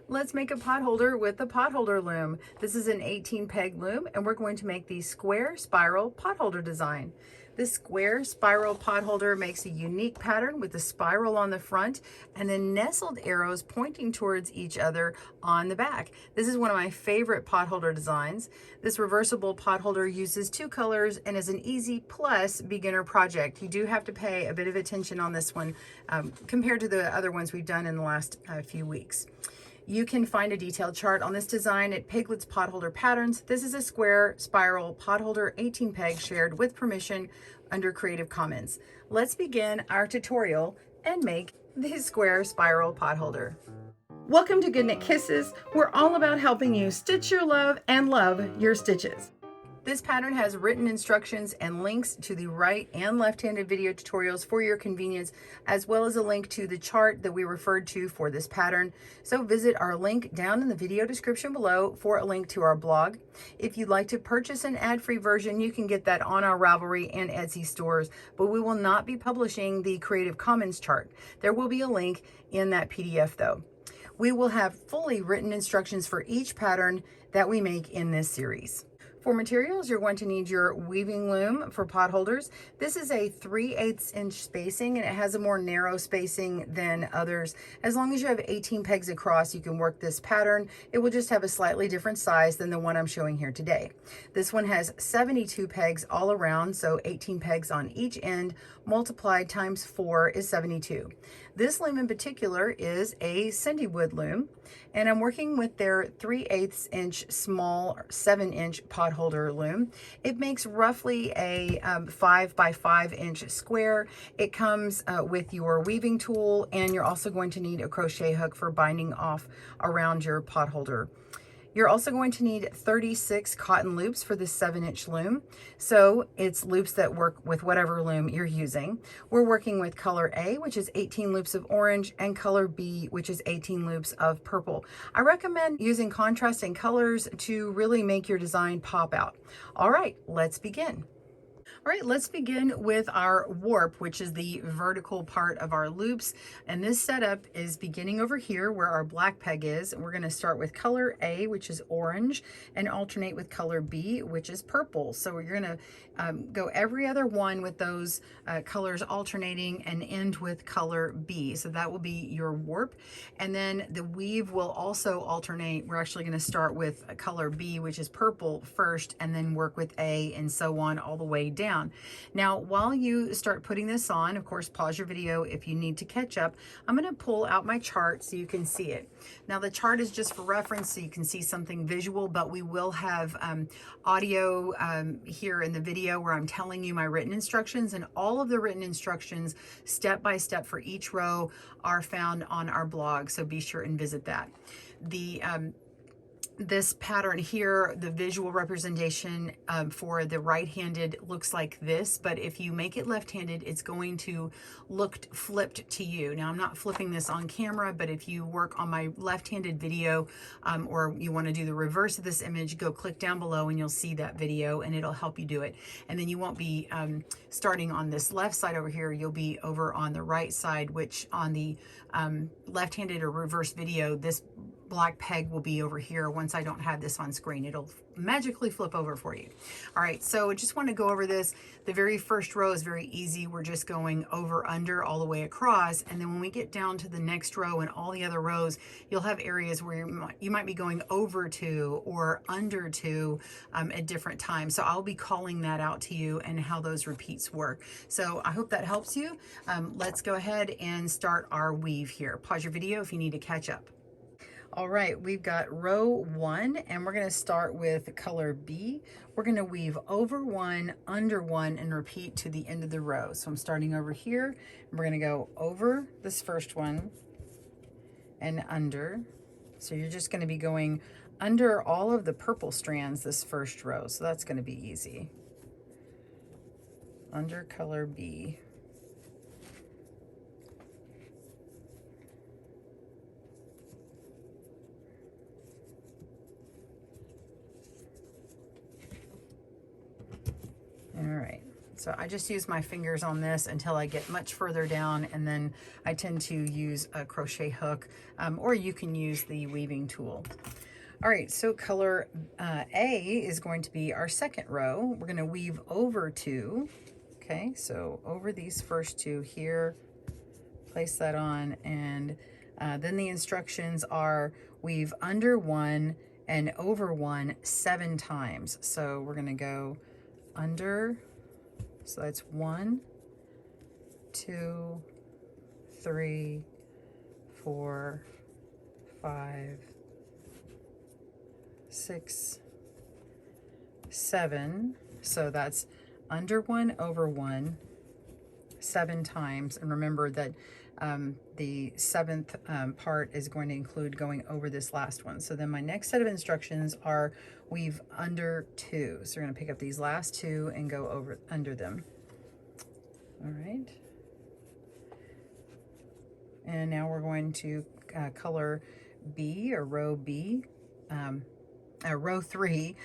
Let's make a pot holder with the Potholder loom. This is an 18 peg loom and we're going to make the square spiral pot holder design. This square spiral pot holder makes a unique pattern with a spiral on the front and then nestled arrows pointing towards each other on the back. This is one of my favorite pot holder designs. This reversible pot holder uses 2 colors and is an easy plus beginner project. You do have to pay a bit of attention on this one compared to the other ones we've done in the last few weeks. You can find a detailed chart on this design at Piglet's Potholder Patterns. This is a square spiral potholder 18 peg shared with permission under Creative Commons. Let's begin our tutorial and make the square spiral potholder. Welcome to GoodKnit Kisses. We're all about helping you stitch your love and love your stitches. This pattern has written instructions and links to the right and left-handed video tutorials for your convenience, as well as a link to the chart that we referred to for this pattern. So visit our link down in the video description below for a link to our blog. If you'd like to purchase an ad-free version, you can get that on our Ravelry and Etsy stores, but we will not be publishing the Creative Commons chart. There will be a link in that PDF though. We will have fully written instructions for each pattern that we make in this series. For materials, you're going to need your weaving loom for pot holders. This is a 3/8 inch spacing and it has a more narrow spacing than others. As long as you have 18 pegs across, you can work this pattern. It will just have a slightly different size than the one I'm showing here today. This one has 72 pegs all around, so 18 pegs on each end, multiplied times 4 is 72. This loom in particular is a CinDwood loom, and I'm working with their 3/8 inch small 7-inch pot holder loom. It makes roughly a 5 by 5 inch square. It comes with your weaving tool, and you're also going to need a crochet hook for binding off around your pot holder. You're also going to need 36 cotton loops for this 7-inch loom. So it's loops that work with whatever loom you're using. We're working with color A, which is 18 loops of orange, and color B, which is 18 loops of purple. I recommend using contrasting colors to really make your design pop out. All right, let's begin. All right, let's begin with our warp, which is the vertical part of our loops. And this setup is beginning over here where our black peg is. We're going to start with color A, which is orange, and alternate with color B, which is purple. So we're going to go every other one with those colors alternating and end with color B. So that will be your warp. And then the weave will also alternate. We're actually going to start with color B, which is purple first, and then work with A and so on all the way down. Now, while you start putting this on, of course, pause your video if you need to catch up. I'm going to pull out my chart so you can see it. Now, the chart is just for reference so you can see something visual, but we will have audio here in the video where I'm telling you my written instructions, and all of the written instructions step by step for each row are found on our blog, so be sure and visit that. This pattern here, the visual representation for the right-handed looks like this, but if you make it left-handed, it's going to look flipped to you. Now, I'm not flipping this on camera, but if you work on my left-handed video or you want to do the reverse of this image, go click down below and you'll see that video and it'll help you do it. And then you won't be starting on this left side over here, you'll be over on the right side, which on the left-handed or reverse video, this black peg will be over here. Once I don't have this on screen, it'll magically flip over for you. All right, so I just want to go over this. The very first row is very easy. We're just going over, under, all the way across. And then when we get down to the next row and all the other rows, you'll have areas where you might be going over to or under to at different times. So I'll be calling that out to you and how those repeats work. So I hope that helps you. Let's go ahead and start our weave here. Pause your video if you need to catch up. All right, we've got row 1 and we're going to start with color B. We're going to weave over 1, under 1, and repeat to the end of the row. So I'm starting over here and we're going to go over this first one and under. So you're just going to be going under all of the purple strands this first row. So that's going to be easy. Under color B. So I just use my fingers on this until I get much further down, and then I tend to use a crochet hook, or you can use the weaving tool. All right, so color A is going to be our second row. We're going to weave over 2. Okay, so over these first 2 here, place that on, and then the instructions are weave under 1 and over 1 7 times. So we're going to go under, so that's 1, 2, 3, 4, 5, 6, 7. So that's under 1, over 1, 7 times. And remember that the 7th part is going to include going over this last one. So then my next set of instructions are weave under 2. So we're going to pick up these last 2 and go over under them. All right. And now we're going to color B, or row B, row 3,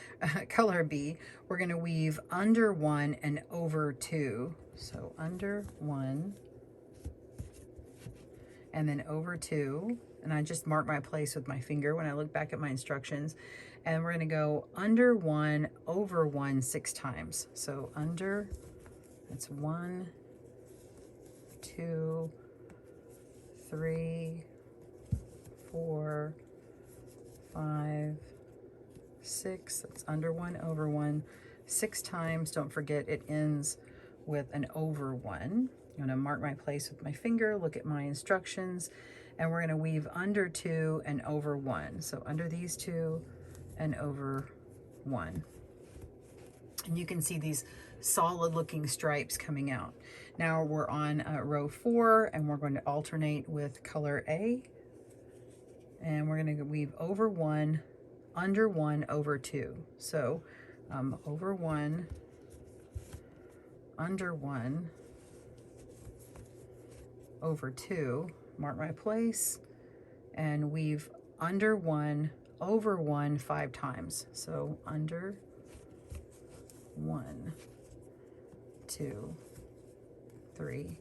color B. We're going to weave under 1 and over 2. So under 1 and then over 2. And I just mark my place with my finger when I look back at my instructions. And we're going to go under 1, over 1 6 times. So under, that's 1, 2, 3, 4, 5, 6. That's under 1, over 1 6 times. Don't forget it ends with an over 1. I'm going to mark my place with my finger, look at my instructions, and we're going to weave under 2 and over 1. So under these 2 and over 1. And you can see these solid looking stripes coming out. Now we're on row 4, and we're going to alternate with color A, and we're going to weave over 1, under 1, over 2. So over 1, under 1, over 2, mark my place, and weave under 1, over 1 5 times. So under 1, 2, 3,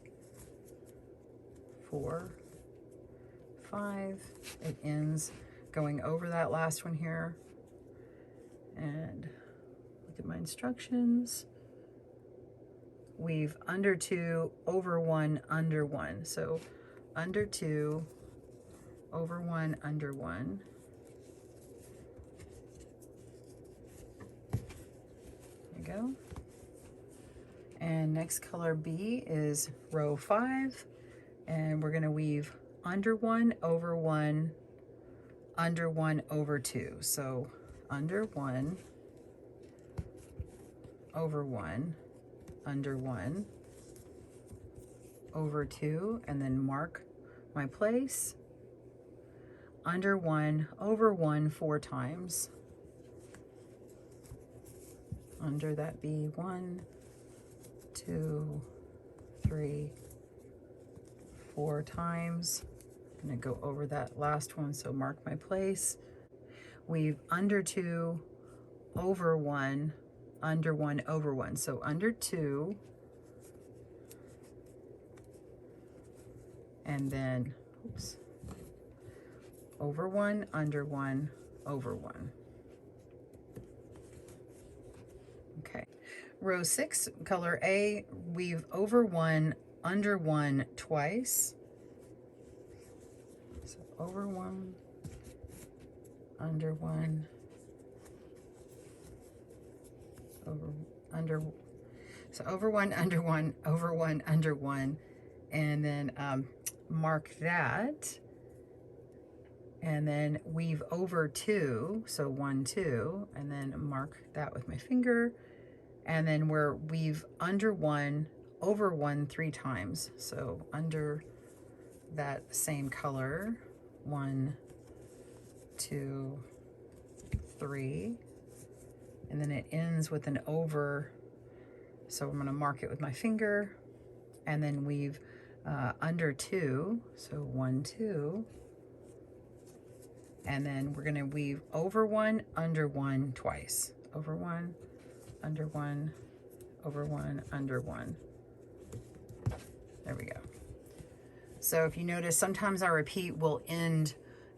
4, 5. It ends going over that last one here. And look at my instructions. Weave under 2, over 1, under 1. So under 2, over 1, under 1. There you go. And next color B is row 5, and we're going to weave under 1, over 1, under 1, over 2. So under 1, over 1, under 1, over 2, and then mark my place. Under 1, over 1 4 times. Under that B, 1, 2, 3, 4 times. I'm going to go over that last one, so mark my place. Weave under 2, over 1, under 1, over 1. So under 2, and then, oops, over 1, under 1, over 1. Okay. Row 6, color A, weave over 1, under 1 twice. So over 1, under 1, over, under, so over 1, under 1, over 1, under 1, and then mark that, and then weave over 2, so 1, 2, and then mark that with my finger, and then we're weave under 1, over 1 3 times. So under that same color, 1, 2, 3, and then it ends with an over, so I'm going to mark it with my finger, and then weave under 2, so 1, 2, and then we're going to weave over 1, under 1 twice. Over 1, under 1, over one, under one. There we go. So if you notice, sometimes our repeat will end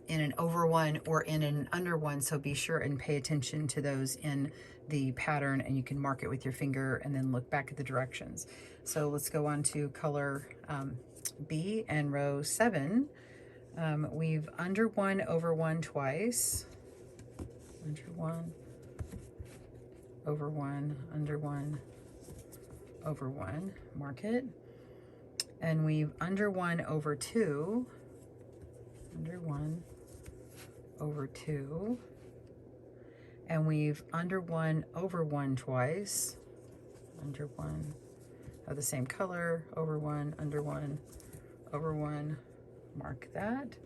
in an over one or in an under one, so be sure and pay attention to those in the pattern, and you can mark it with your finger and then look back at the directions. So let's go on to color B and row 7. Weave under one, over one twice, under one, over one, under one, over one, mark it, and weave under one, over two, under one, over two, and weave under one, over one twice, under one, of the same color, over one, under one, over one, mark that.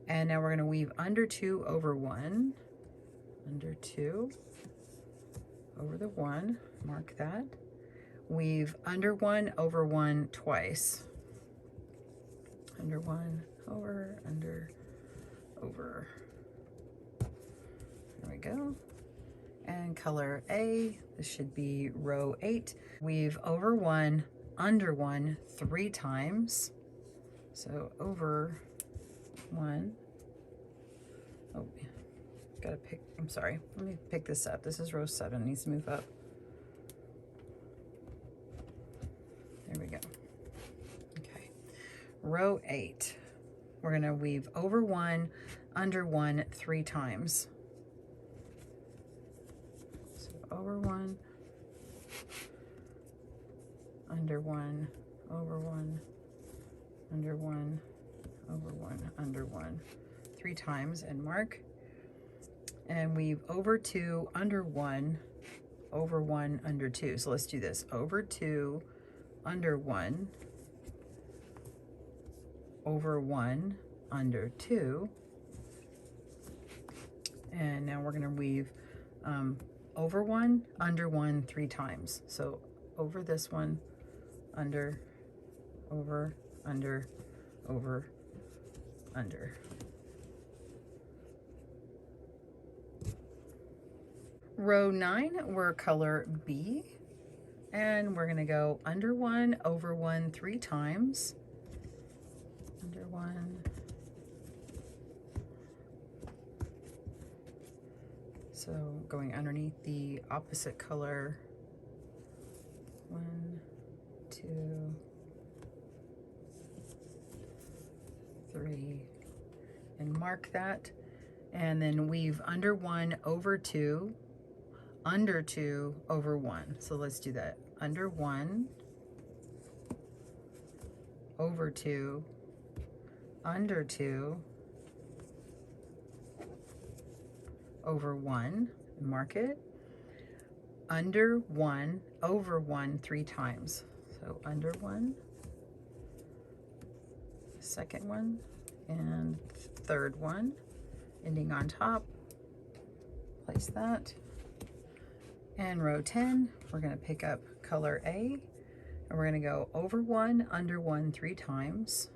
And now we're going to weave under two, over one, under two, over the one, mark that. Weave under one, over one twice, under one, over, under, over. There we go. And color A, this should be row 8. Weave over one, under one 3 times. So over one. Oh, gotta pick, I'm sorry, let me pick this up. This is row 7, needs to move up. There we go. Okay, row 8. We're gonna weave over one, under one 3 times. So over one, under one, over one, under one, over one, under one, 3 times, and mark. And weave over two, under one, over one, under two. So let's do this. Over two, under one, over one, under two. And now we're gonna weave over one, under one 3 times. So over this one, under, over, under, over, under. Row 9, we're color B, and we're gonna go under one, over one 3 times, under one, so going underneath the opposite color, 1, 2, 3, and mark that, and then weave under one, over two, under two, over one. So let's do that. Under one, over two, under two, over one, mark it. Under one, over one 3 times. So under one, second one, and third one, ending on top. Place that. And row 10, we're going to pick up color A, and we're going to go over one, under one 3 times.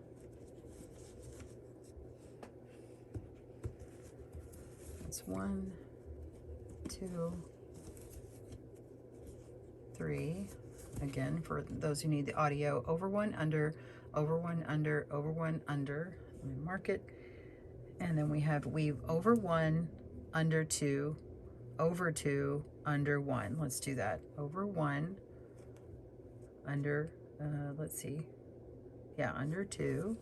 That's 1, 2, 3. Again, for those who need the audio, over one, under, over one, under, over one, under. Let me mark it. And then we have weave over one, under two, over two, under one. Let's do that. Over one, under, let's see. Yeah, under two,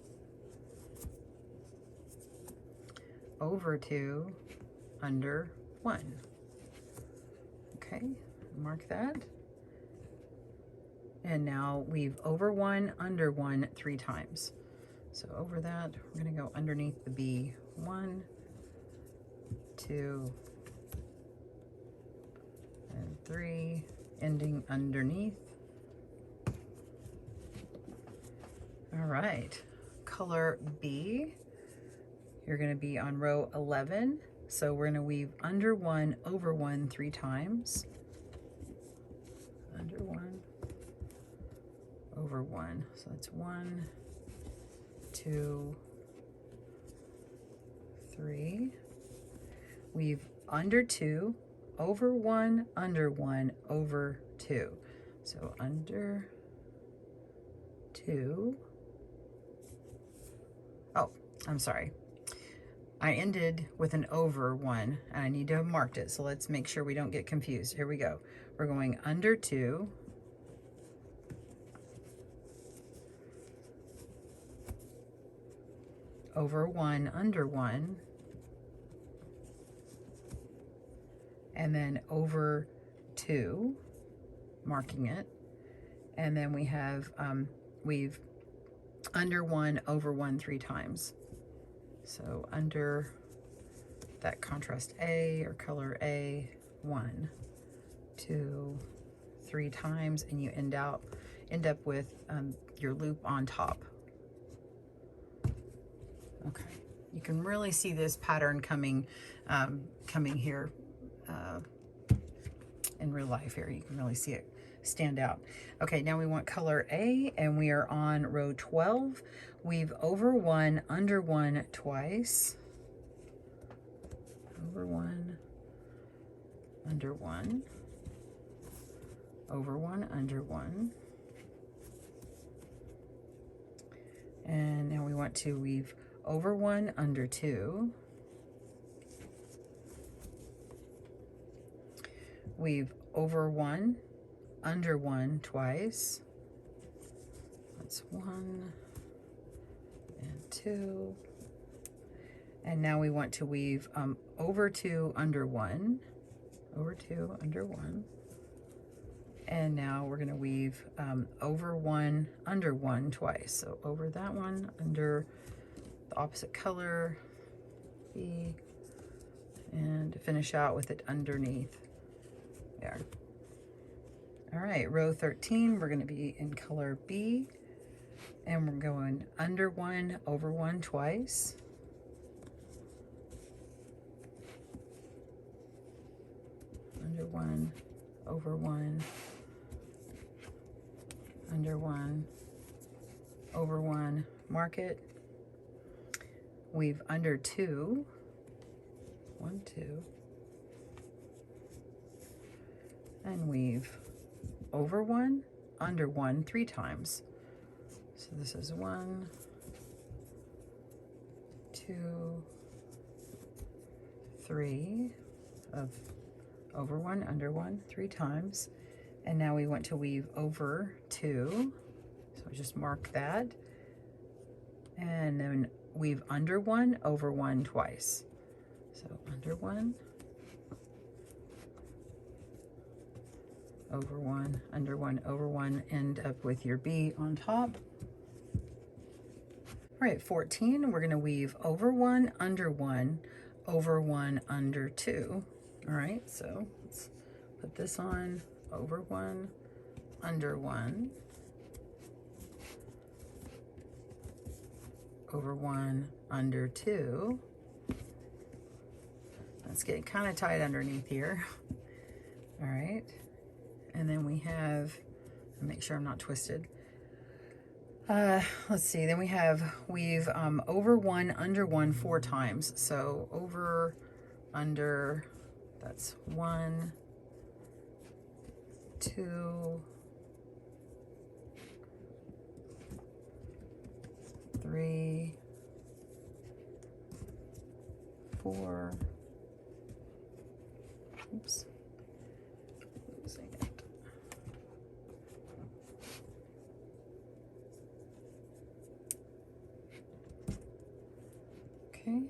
over two, under one. Okay, mark that. And now weave over one, under one 3 times. So over that, we're gonna go underneath the B. 1, 2, and 3, ending underneath. All right, color B, you're gonna be on row 11. So we're gonna weave under one, over one 3 times. Under one, over one. So that's 1, 2, 3. Weave under two, over one, under one, over two. So under 2. Oh, I'm sorry. I ended with an over 1 and I need to have marked it. So let's make sure we don't get confused. Here we go. We're going under 2, over 1, under 1, and then over 2, marking it. And then we have we've under 1, over 1 3 times. So under that contrast A or color A, 1, 2, 3 times, and you end up with your loop on top. Okay, you can really see this pattern coming here in real life here. You can really see it stand out. Okay, now we want color A, and we are on row 12. Weave over 1, under 1 twice. Over 1, under 1, over 1, under 1. And now we want to weave over 1, under 2. Weave over 1, under 1 twice. That's 1 and 2. And now we want to weave over 2, under 1, over 2, under 1. And now we're going to weave over 1, under 1 twice. So over that one, under the opposite color, B, and finish out with it underneath there. All right, row 13, we're going to be in color B, and we're going under 1, over 1 twice. Under 1, over 1, under 1, over 1, mark it, weave under 2, 1, 2, and weave over 1, under 1 3 times. So this is 1, 2, 3 of over 1, under 1 3 times. And now we want to weave over 2, so just mark that, and then weave under 1, over 1 twice. So under 1, over 1, under 1, over 1, end up with your B on top. All right, 14, we're going to weave over 1, under 1, over 1, under 2. All right, so let's put this on, over 1, under 1, over 1, under 2. Let's get kind of tight underneath here. All right, and then we have, make sure I'm not twisted. Let's see, then we have weave over 1, under 1 4 times. So over, under, that's 1, 2, 3, 4. Oops. Losing it. Okay.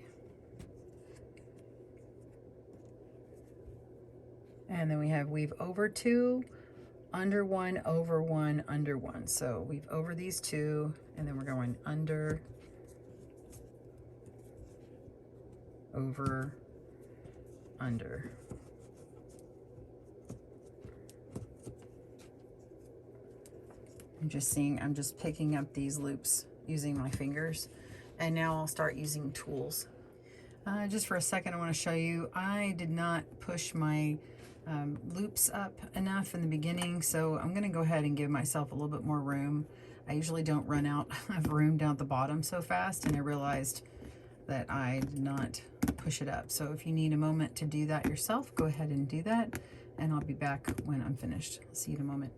And then we have weave over 2, under 1, over 1, under 1. So weave over these 2, and then we're going under, over, under. I'm just picking up these loops using my fingers, and now I'll start using tools. Just for a second, I want to show you, I did not push my loops up enough in the beginning, so I'm going to go ahead and give myself a little bit more room. I usually don't run out of room down at the bottom so fast, and I realized that I did not push it up. So if you need a moment to do that yourself, go ahead and do that, and I'll be back when I'm finished. I'll see you in a moment.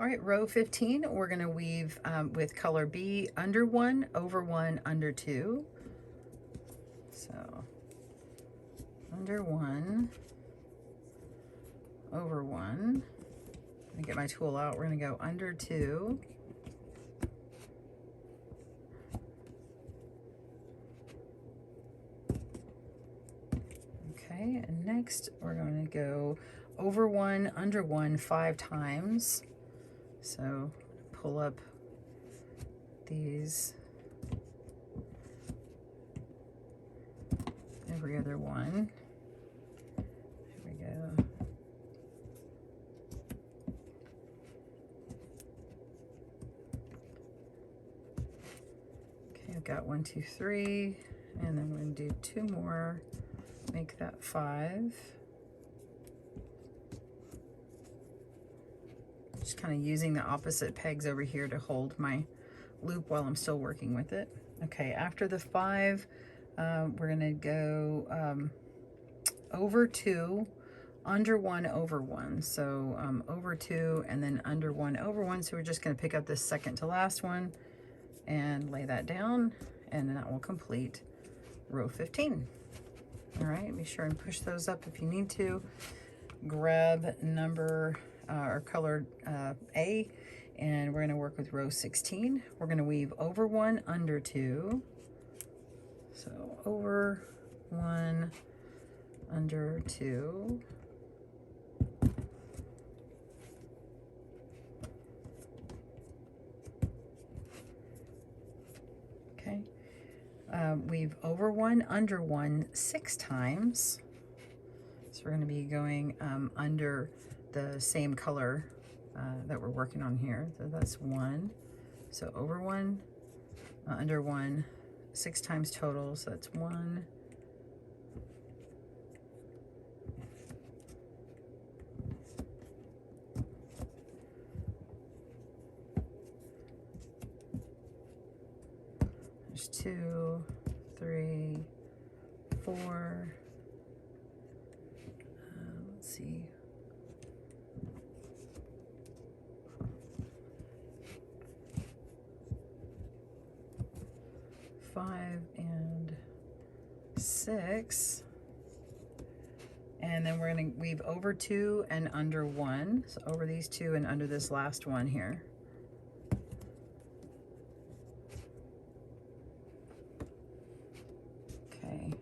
All right, row 15, we're going to weave with color B, under 1, over 1, under 2. So under 1, over 1. Let me get my tool out. We're going to go under 2. Okay, and next we're going to go over 1, under 1, 5 times. So pull up these every other one. Here we go. Okay, I've got 1, 2, 3, and then we're going to do 2 more, make that 5. Just kind of using the opposite pegs over here to hold my loop while I'm still working with it. Okay, after the 5, we're gonna go over 2, under 1, over 1. So over 2 and then under 1, over 1. So we're just gonna pick up this second to last one and lay that down, and then that will complete row 15. All right, be sure and push those up if you need to. Grab number or color A, and we're going to work with row 16. We're going to weave over 1, under 2. So over 1, under 2. Okay. Weave over 1, under 1, 6 times. So we're going to be going under the same color that we're working on here. So that's 1. So over 1, under 1, 6 times total. So that's 1. There's 2, 3, 4. Let's see. 5 and 6, and then we're going to weave over 2 and under 1. So over these 2 and under this last one here. Okay.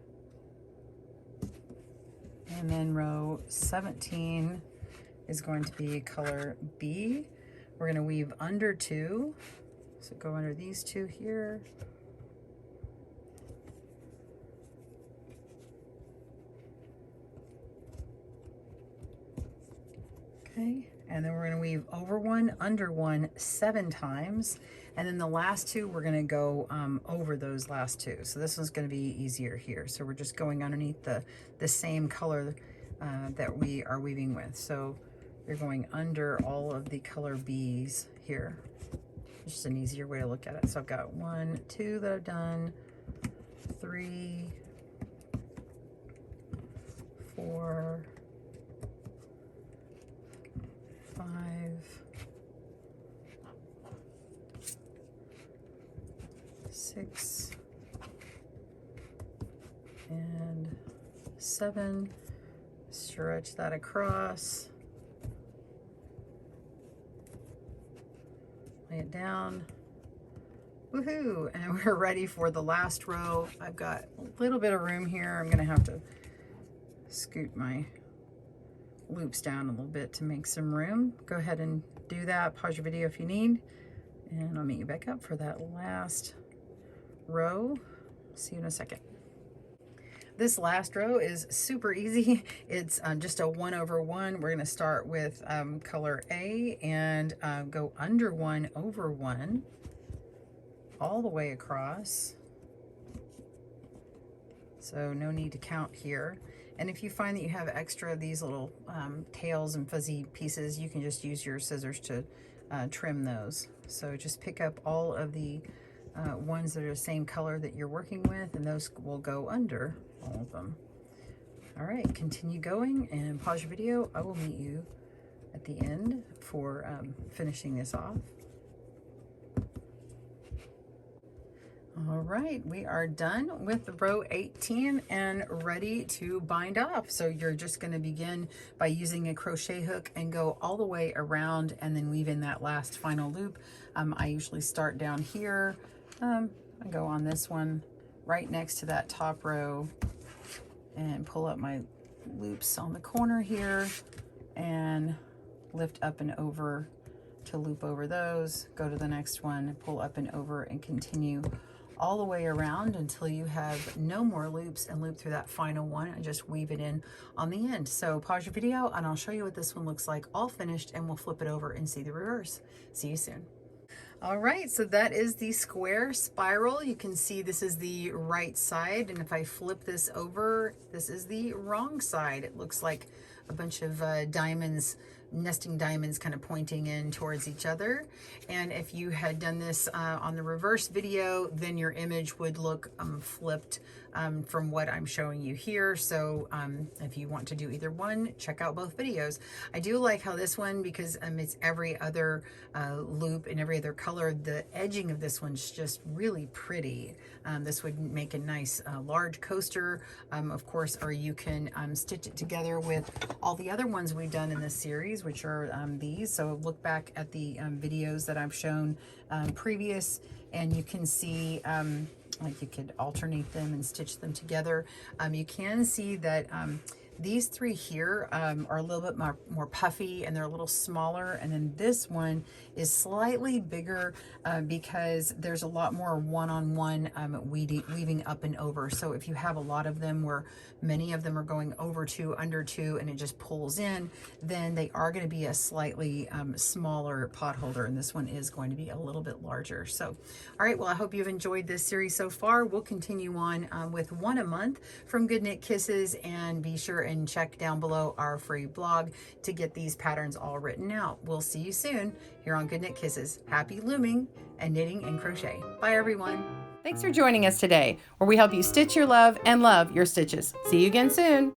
And then row 17 is going to be color B. We're going to weave under 2. So go under these 2 here. Okay, and then we're going to weave over 1, under 1, 7 times, and then the last 2 we're going to go over those last 2. So this one's going to be easier here. So we're just going underneath the same color that we are weaving with. So you're going under all of the color B's here. It's just an easier way to look at it. So I've got 1, 2 that I've done, 3, 4, 5, 6, and 7. Stretch that across. Lay it down. Woohoo! And we're ready for the last row. I've got a little bit of room here. I'm gonna have to scoot my loops down a little bit to make some room. Go ahead and do that. Pause your video if you need, and I'll meet you back up for that last row. See you in a second. This last row is super easy. It's just a 1 over 1. We're going to start with color A and go under 1 over 1 all the way across. So no need to count here. And if you find that you have extra of these little tails and fuzzy pieces, you can just use your scissors to trim those. So just pick up all of the ones that are the same color that you're working with, and those will go under all of them. All right, continue going and pause your video. I will meet you at the end for finishing this off. All right, we are done with row 18 and ready to bind off. So you're just going to begin by using a crochet hook and go all the way around and then weave in that last final loop. I usually start down here. I go on this one right next to that top row and pull up my loops on the corner here and lift up and over to loop over those. Go to the next one, pull up and over, and continue all the way around until you have no more loops and loop through that final one and just weave it in on the end. So pause your video and I'll show you what this one looks like all finished, and we'll flip it over and see the reverse. See you soon. All right, so that is the square spiral. You can see this is the right side, and if I flip this over, this is the wrong side. It looks like a bunch of diamonds, nesting diamonds kind of pointing in towards each other. And if you had done this on the reverse video, then your image would look flipped from what I'm showing you here. So if you want to do either one, check out both videos. I do like how this one, because it's every other loop and every other color, the edging of this one's just really pretty. This would make a nice large coaster, of course, or you can stitch it together with all the other ones we've done in this series, which are these. So look back at the videos that I've shown previous, and you can see like you could alternate them and stitch them together. You can see that these three here are a little bit more puffy, and they're a little smaller, and then this one is slightly bigger because there's a lot more one-on-one weaving up and over. So if you have a lot of them where many of them are going over two, under two, and it just pulls in, then they are going to be a slightly smaller pot holder, and this one is going to be a little bit larger. So all right, well, I hope you've enjoyed this series so far. We'll continue on with one a month from GoodKnit Kisses, and be sure and check down below our free blog to get these patterns all written out. We'll see you soon here on GoodKnit Kisses. Happy looming and knitting and crochet. Bye everyone. Thanks for joining us today, where we help you stitch your love and love your stitches. See you again soon.